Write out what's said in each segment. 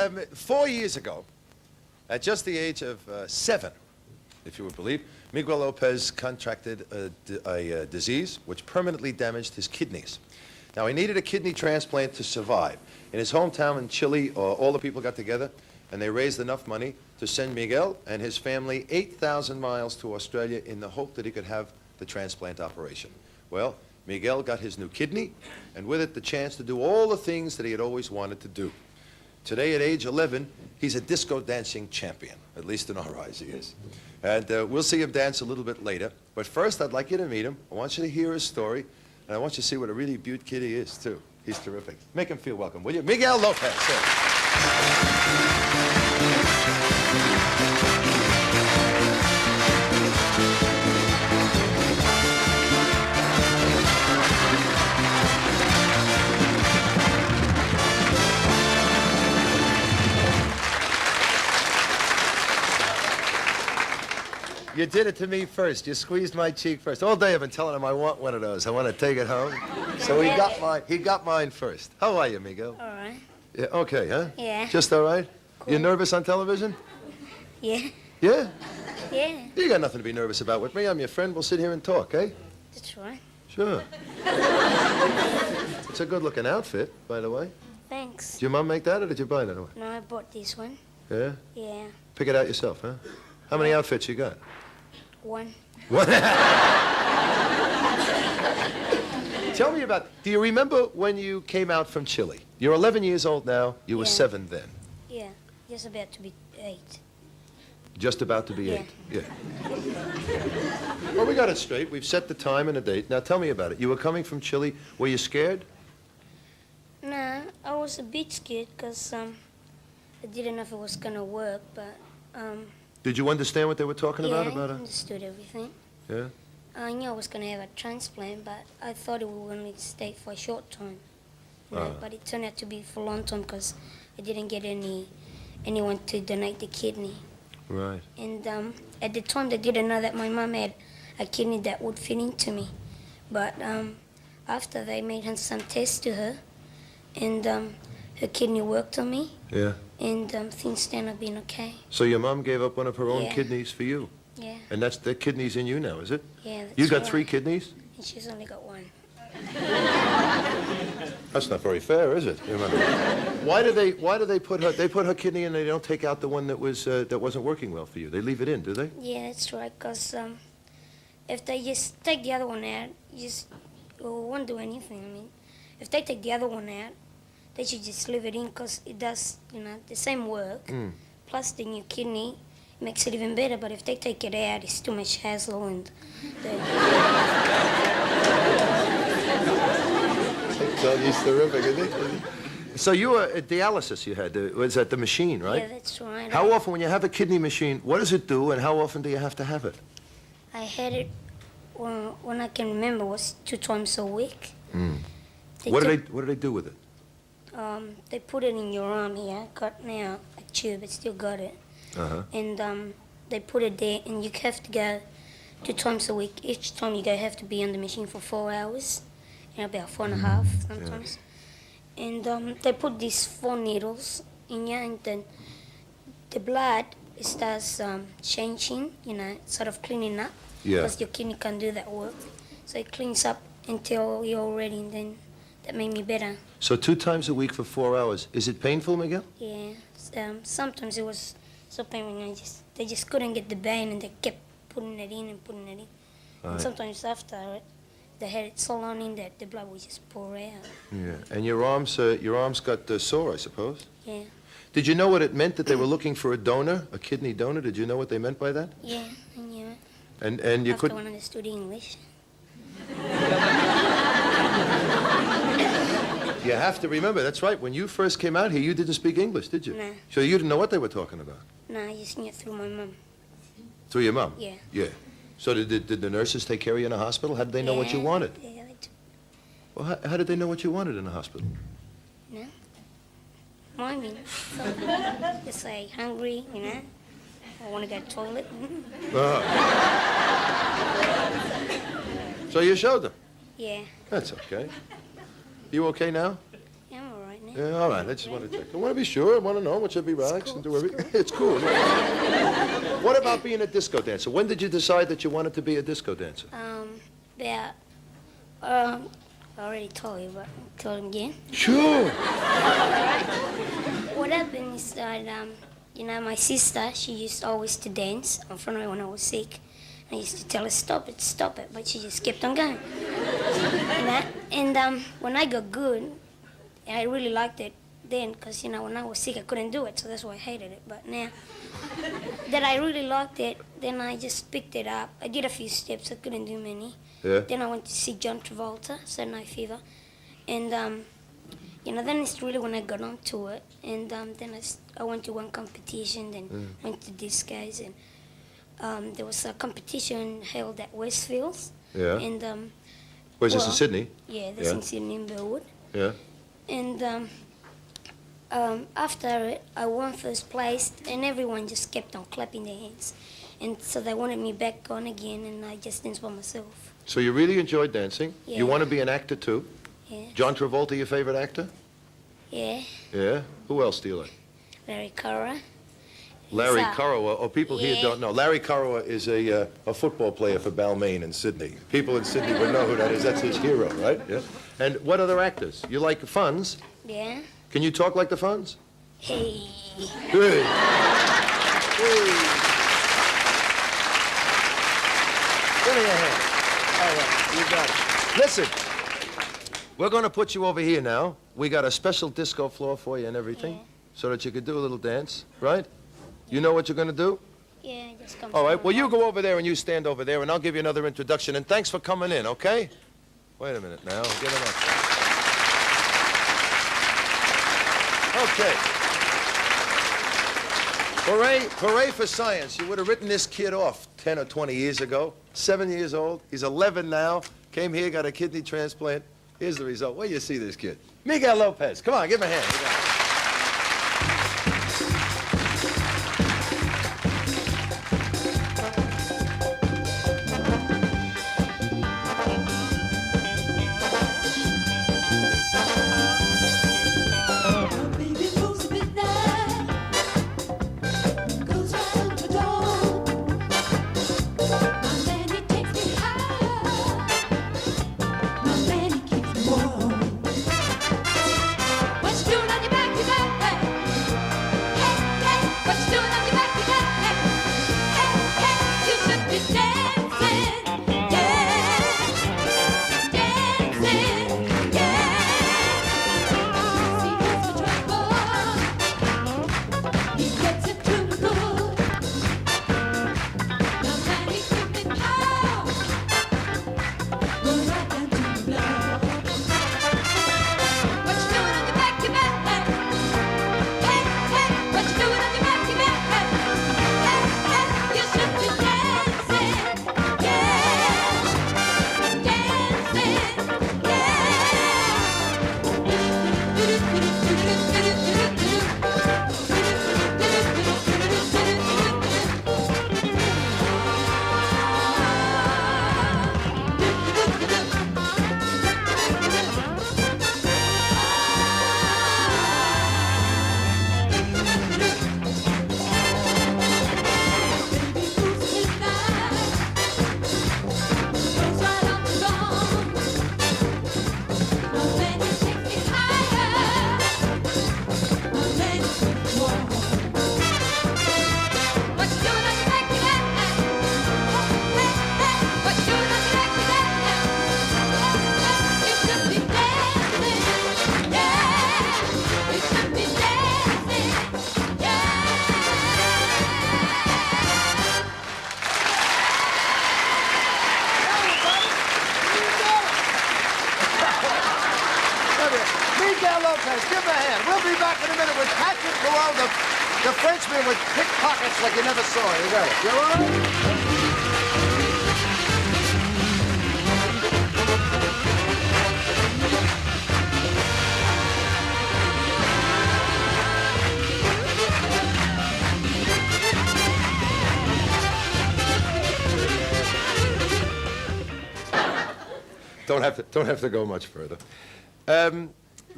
4 years ago, at just the age of 7, if you would believe, Miguel Lopez contracted a disease which permanently damaged his kidneys. Now, he needed a kidney transplant to survive. In his hometown in Chile, all the people got together, and they raised enough money to send Miguel and his family 8,000 miles to Australia in the hope that he could have the transplant operation. Well, Miguel got his new kidney, and with it the chance to do all the things that he had always wanted to do. Today, at age 11, he's a disco dancing champion, at least in our eyes he is. And we'll see him dance a little bit later. But first, I'd like you to meet him. I want you to hear his story, and I want you to see what a really beaut kid he is, too. He's terrific. Make him feel welcome, will you? Miguel Lopez. You did it to me first. You squeezed my cheek first. All day I've been telling him I want one of those. I want to take it home. So he got mine first. How are you, Miguel? All right. Yeah, okay, huh? Yeah. Just all right? Cool. You nervous on television? Yeah. Yeah? Yeah. You got nothing to be nervous about with me. I'm your friend. We'll sit here and talk, eh? That's right. Sure. It's a good-looking outfit, by the way. Thanks. Did your mom make that, or did you buy that one? No, I bought this one. Yeah? Yeah. Pick it out yourself, huh? How many outfits you got? One. What? Tell me about, do you remember when you came out from Chile? You're 11 years old now. You were 7 then. Yeah. Just about to be 8. Just about to be Yeah. 8. Yeah. Well, we got it straight. We've set the time and the date. Now tell me about it. You were coming from Chile. Were you scared? Nah, I was a bit scared because I didn't know if it was going to work, but Did you understand what they were talking yeah, about? I understood everything. Yeah? I knew I was going to have a transplant, but I thought it would only stay for a short time. You know, but it turned out to be for a long time because I didn't get anyone to donate the kidney. Right. And at the time, they didn't know that my mom had a kidney that would fit into me. But after they made some tests to her, and her kidney worked on me. Yeah. And things turned out being okay. So your mom gave up one of her own Yeah. kidneys for you? Yeah. And that's the kidney's in you now, is it? Yeah, that's You got right. 3 kidneys? And she's only got 1. That's not very fair, is it? Why do they put her kidney in and they don't take out the one that wasn't working well for you? They leave it in, do they? Yeah, that's right, because if they just take the other one out, it won't do anything. I mean, if they take the other one out, they should just leave it in because it does, the same work. Plus the new kidney makes it even better, but if they take it out, it's too much hassle and He's terrific, isn't he? So you were at dialysis you had, was that the machine, right? Yeah, that's right. How often, when you have a kidney machine, what does it do and how often do you have to have it? I had it when I can remember was 2 times a week. What do they do with it? They put it in your arm here. Got now a tube, but still got it. And they put it there, and you have to go 2 times a week. Each time you go, you have to be on the machine for 4 hours, and about 4.5 sometimes. Yeah. And they put these 4 needles in you, and then the blood starts changing, sort of cleaning up. Yeah. Because your kidney can't do that work. So it cleans up until you're ready, and then that made me better. So 2 times a week for 4 hours. Is it painful, Miguel? Yeah. Sometimes it was so painful. They just couldn't get the vein, and they kept putting it in and putting it in. Right. And sometimes after it, they had it so long in that the blood would just pour out. Yeah. And your arms got sore, I suppose? Yeah. Did you know what it meant that they were looking for a donor, a kidney donor? Did you know what they meant by that? Yeah, I knew it. And you After could. when I understood English. You have to remember, that's right. When you first came out here, you didn't speak English, did you? No. So you didn't know what they were talking about? No, I just knew it through my mom. Through your mom? Yeah. Yeah. So did the nurses take care of you in the hospital? How did they know what you wanted? Yeah, they do. Well, how did they know what you wanted in the hospital? No. I mean, so just say hungry, I want to go to the toilet. So you showed them? Yeah. That's okay. You okay now? Yeah, I'm all right now. Yeah, all right. I just want to check. I want to be sure. I want to know. I want you to be relaxed and do everything. It's cool. What about being a disco dancer? When did you decide that you wanted to be a disco dancer? About, I already told you, but I'll tell him again. Sure. What happened is that, you know, my sister, she used always to dance in front of me when I was sick. I used to tell her, stop it, but she just kept on going. You know? And when I got good, I really liked it then, because, you know, when I was sick, I couldn't do it, so that's why I hated it. But now that I really liked it, then I just picked it up. I did a few steps, I couldn't do many. Yeah. Then I went to see John Travolta, Saturday Night Fever. And, you know, then it's really when I got onto it. And then I went to one competition, then went to this guy's. And there was a competition held at Westfields. Yeah. And, Where's this in Sydney? Yeah, this in Sydney, in Burwood. Yeah. And after it, I won first place, and everyone just kept on clapping their hands. And so they wanted me back on again, and I just danced by myself. So you really enjoyed dancing? Yeah. You want to be an actor, too? Yeah. John Travolta, your favorite actor? Yeah. Yeah? Who else do you like? Larry Cara. Larry So- Karawa. Oh, people here Yeah. don't know. Larry Karawa is a football player for Balmain in Sydney. People in Sydney would know who that is. That's his hero, right? Yeah. And what other actors? You like the Funns? Yeah. Can you talk like the Funns? Hey. Hey. Hey. Give me a hand. All right, you got it. Listen, we're going to put you over here now. We got a special disco floor for you and everything, Yeah. so that you could do a little dance, right? You know what you're going to do? Yeah, just come. All right, well, you go over there and you stand over there, and I'll give you another introduction. And thanks for coming in, okay? Wait a minute now. Get him up. Okay. Hooray for science. You would have written this kid off 10 or 20 years ago. 7 years old. He's 11 now. Came here, got a kidney transplant. Here's the result. Where do you see this kid? Miguel Lopez. Come on, give him a hand. You got it. Baby moves at midnight, goes round the dawn. My man, he takes me high. My man, he keeps me warm. What you doing on your back tonight? Hey, hey, what you doing on your back tonight? Hey, hey, you should be dancing, yeah, dancing, yeah. See, here's the trouble. He gets it too good. Now man, he keeps me pow. Go right down to the blood. What you doing on your back, your back? Hey, hey, what you doing on your back, your back? Hey, hey, you should be dancing, yeah, dancing, Miguel Lopez, give him a hand. We'll be back in a minute with Patrick Perot, the Frenchman with pickpockets like you never saw. You got it. You all right? Don't have to go much further.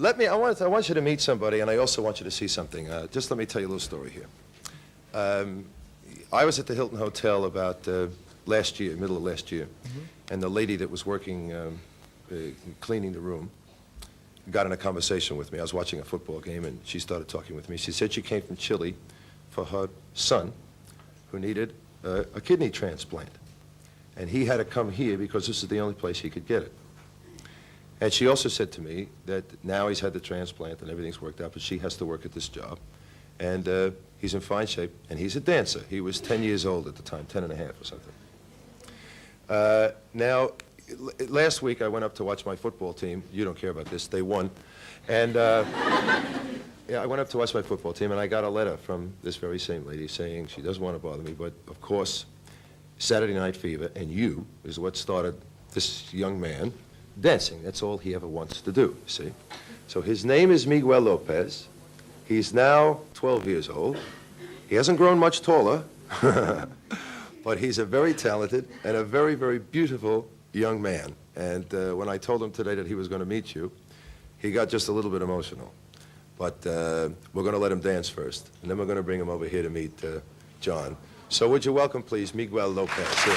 I want you to meet somebody, and I also want you to see something. Just let me tell you a little story here. I was at the Hilton Hotel about last year, middle of last year, and the lady that was working, cleaning the room, got in a conversation with me. I was watching a football game, and she started talking with me. She said she came from Chile for her son, who needed a kidney transplant. And he had to come here because this is the only place he could get it. And she also said to me that now he's had the transplant and everything's worked out, but she has to work at this job. And he's in fine shape, and he's a dancer. He was 10 years old at the time, 10 and a half or something. Now, last week I went up to watch my football team. You don't care about this. They won. And yeah, I went up to watch my football team, and I got a letter from this very same lady saying she doesn't want to bother me, but of course, Saturday Night Fever and you is what started this young man dancing. That's all he ever wants to do, see? So his name is Miguel Lopez. He's now 12 years old. He hasn't grown much taller, but he's a very talented and a very, very beautiful young man. And when I told him today that he was going to meet you, he got just a little bit emotional. But we're going to let him dance first, and then we're going to bring him over here to meet John. So would you welcome, please, Miguel Lopez. Here.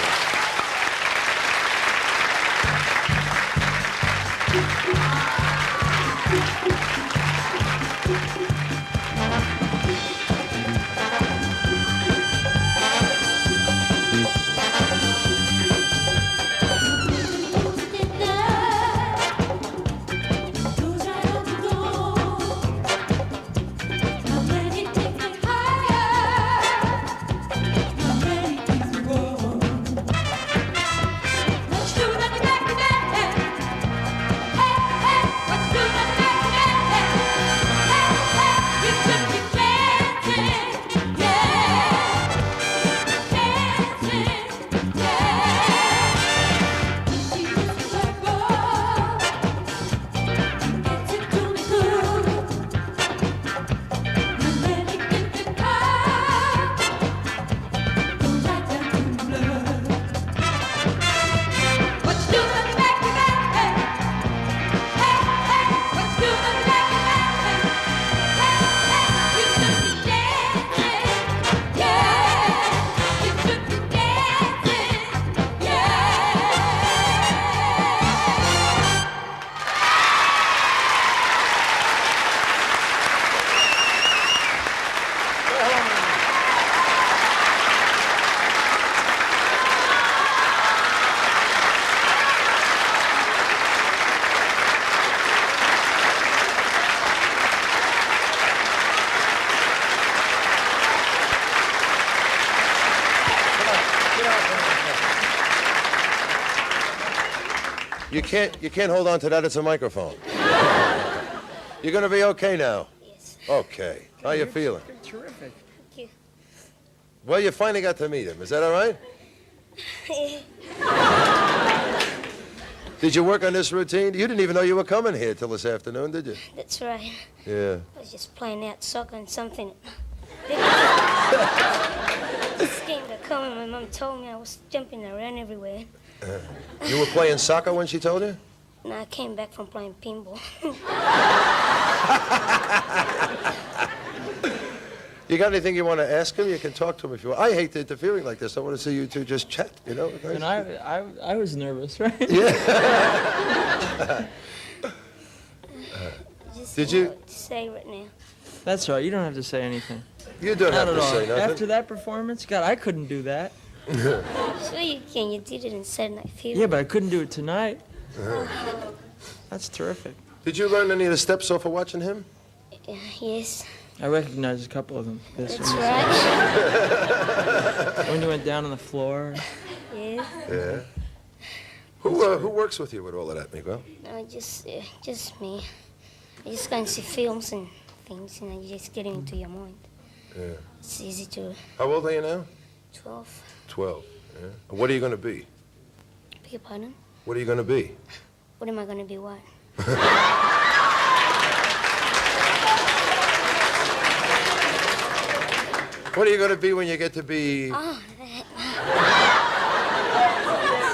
You can't hold on to that. It's a microphone. You're going to be okay now? Yes. Okay. How you feeling? Terrific. Thank you. Well, you finally got to meet him. Is that all right? Did you work on this routine? You didn't even know you were coming here till this afternoon, did you? That's right. Yeah. I was just playing out soccer and something. This game got coming. My mom told me I was jumping around everywhere. You were playing soccer when she told you? And I came back from playing pinball. You got anything you want to ask him? You can talk to him if you want. I hate interfering like this. I want to see you two just chat, you know? And I was nervous, right? Yeah. Just Did don't you- know what to say right now. That's right. You don't have to say anything. You don't Not have at to all. say nothing. After that performance, God, I couldn't do that. Sure you can. You did it in Saturday Night Fever. Yeah, but I couldn't do it tonight. That's terrific. Did you learn any of the steps off of watching him? Yes, I recognize a couple of them. This that's one. right. When you went down on the floor. Yes. Yeah. Who works with you with all of that, Miguel? No, just me. I just go and see films and things, you know, you just get into your mind. Yeah. It's easy to. How old are you now? 12. 12. Yeah. What are you going to be? Beg your pardon? What are you going to be? What am I going to be? What? What are you going to be when you get to be... Oh,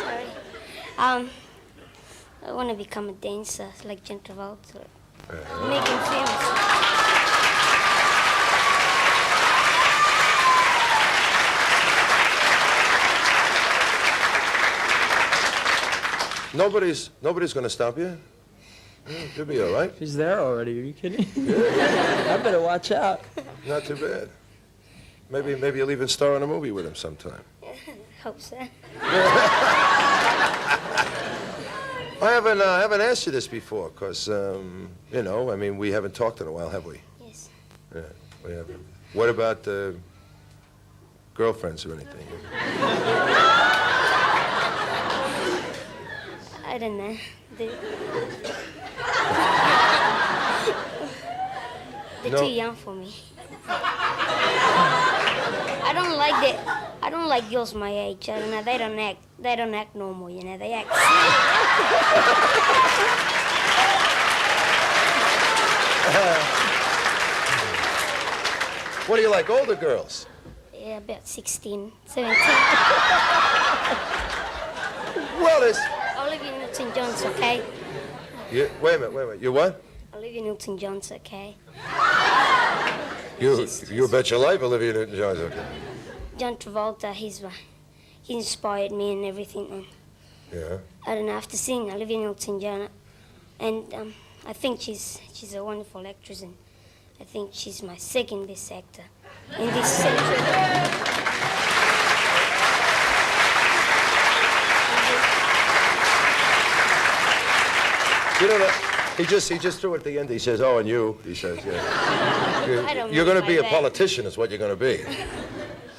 sorry. I want to become a dancer, like John Travolta. making films. Nobody's going to stop you. Yeah, you'll be all right. He's there already. Are you kidding? I better watch out. Not too bad. Maybe you'll even star in a movie with him sometime. Hope so. I haven't asked you this before, because, you know, I mean, we haven't talked in a while, have we? Yes. Yeah, we haven't. What about girlfriends or anything? I don't know. They're No. too young for me. I don't like girls my age. I don't know. They don't act normal. You know, they act. What do you like, older girls? Yeah, about 16, 17. Well, there's... Olivia Newton-John's okay. Wait a minute. You what? Olivia Newton-John's okay. You bet your life, Olivia Newton-John's okay. John Travolta, he inspired me and everything. And Yeah. I don't know, after seeing Olivia Newton-John, and I think she's a wonderful actress, and I think she's my second best actor in this century. You know that? He just threw it at the end. He says, "Oh, and you," he says, "Yeah, I don't you're going to mean be a like that. politician, is what you're going to be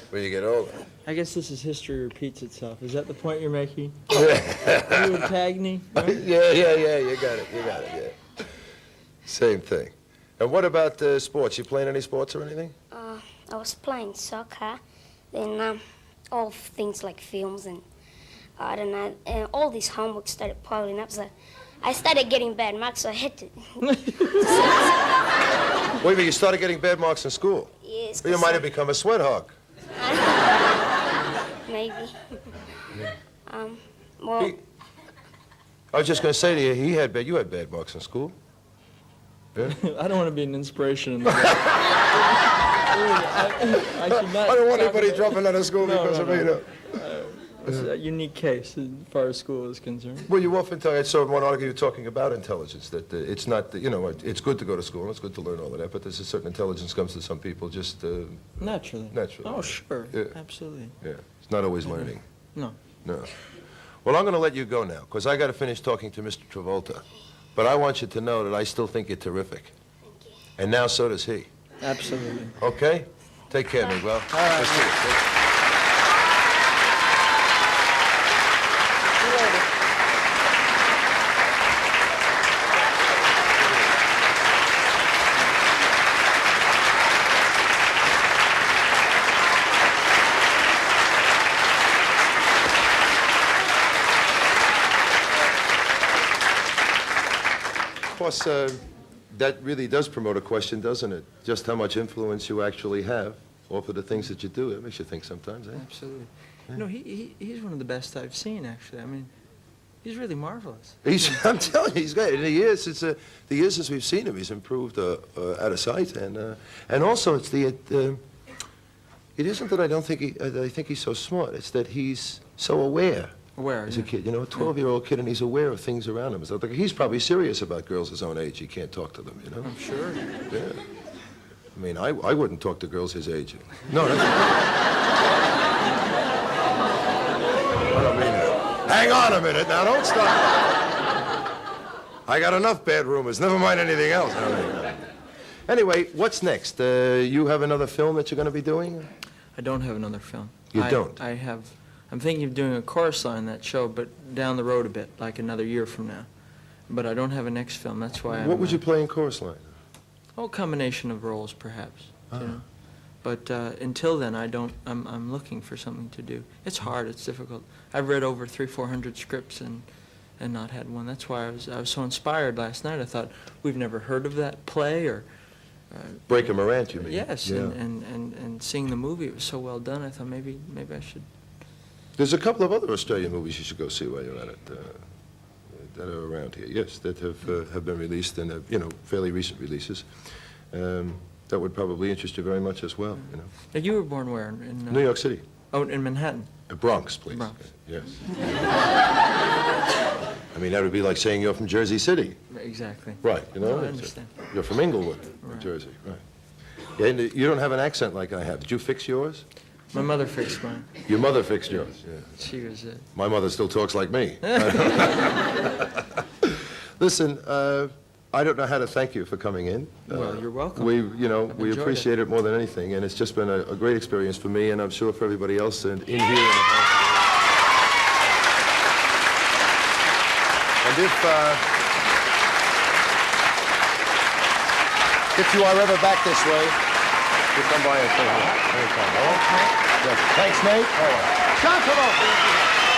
when you get older." I guess this is history repeats itself. Is that the point you're making? You and Cagney? No? Yeah. You got it. Yeah. Same thing. And what about sports? You playing any sports or anything? I was playing soccer, then all things like films and I don't know, and all this homework started piling up, so I started getting bad marks, so I had to. Wait a minute, you started getting bad marks in school? Yes. Well, you might have become a sweat hog. Maybe. Well, I was just going to say to you, you had bad marks in school. Yeah? I don't want to be an inspiration in the world. I should not. I don't want talk anybody about- dropping out of school No, because no, of me. no. No. It's a unique case as far as school is concerned. Well, you often tell, I saw in one article you were talking about intelligence, that it's not, you know, it's good to go to school, and it's good to learn all of that, but there's a certain intelligence comes to some people just, Naturally. Naturally. Oh, sure. Yeah. Absolutely. yeah, it's not always learning. No. No. Well, I'm going to let you go now, because I got to finish talking to Mr. Travolta. But I want you to know that I still think you're terrific. thank you. And now so does he. Absolutely. Okay? Take care, Miguel. All right. Let's see it. Of course, that really does promote a question, doesn't it? Just how much influence you actually have over the things that you do. It makes you think sometimes, eh? Absolutely. You know, he's one of the best I've seen, actually. I mean, he's really marvelous. I'm telling you, he's great. In the years, the years since we've seen him, he's improved out of sight. And also, it's it isn't that I don't think I think he's so smart. It's that he's so aware. Aware, As a yeah. kid, you know, a 12-year-old kid, and he's aware of things around him. So, like, he's probably serious about girls his own age. He can't talk to them, you know? I'm sure. Yeah. I mean, I wouldn't talk to girls his age. No, that's... I don't mean that. Hang on a minute now, don't stop. I got enough bad rumors, never mind anything else. Anyway, what's next? You have another film that you're going to be doing? I don't have another film. You don't? I'm thinking of doing a chorus line that show, but down the road a bit, like another year from now. But I don't have a next film. That's why What would you play in Chorus Line? Oh, a combination of roles, perhaps. Uh-huh. You know? But until then, I'm looking for something to do. It's hard. It's difficult. I've read over 300-400 scripts and not had one. That's why I was so inspired last night. I thought, we've never heard of that play, or Breaker Morant, you mean? yes, Yeah. and seeing the movie, it was so well done. I thought maybe I should. There's a couple of other Australian movies you should go see while you're at it. that are around here, yes, that have been released and, fairly recent releases. That would probably interest you very much as well, Now, you were born where? In New York City. Oh, in Manhattan. Bronx, please. Bronx. Yes. I mean, that would be like saying you're from Jersey City. Exactly. Right, No, I understand. You're from Inglewood, New Right. Jersey, right. Yeah, and you don't have an accent like I have. Did you fix yours? My mother fixed mine. Your mother fixed yours, yeah. She was it. My mother still talks like me. Listen, I don't know how to thank you for coming in. Well, you're welcome. We I've we enjoyed appreciate it more than anything, and it's just been a great experience for me, and I'm sure for everybody else in here. And if you are ever back this way, you come by and say hello. Anytime, all right? Yes. Thanks, Nate. All right. John Travolta.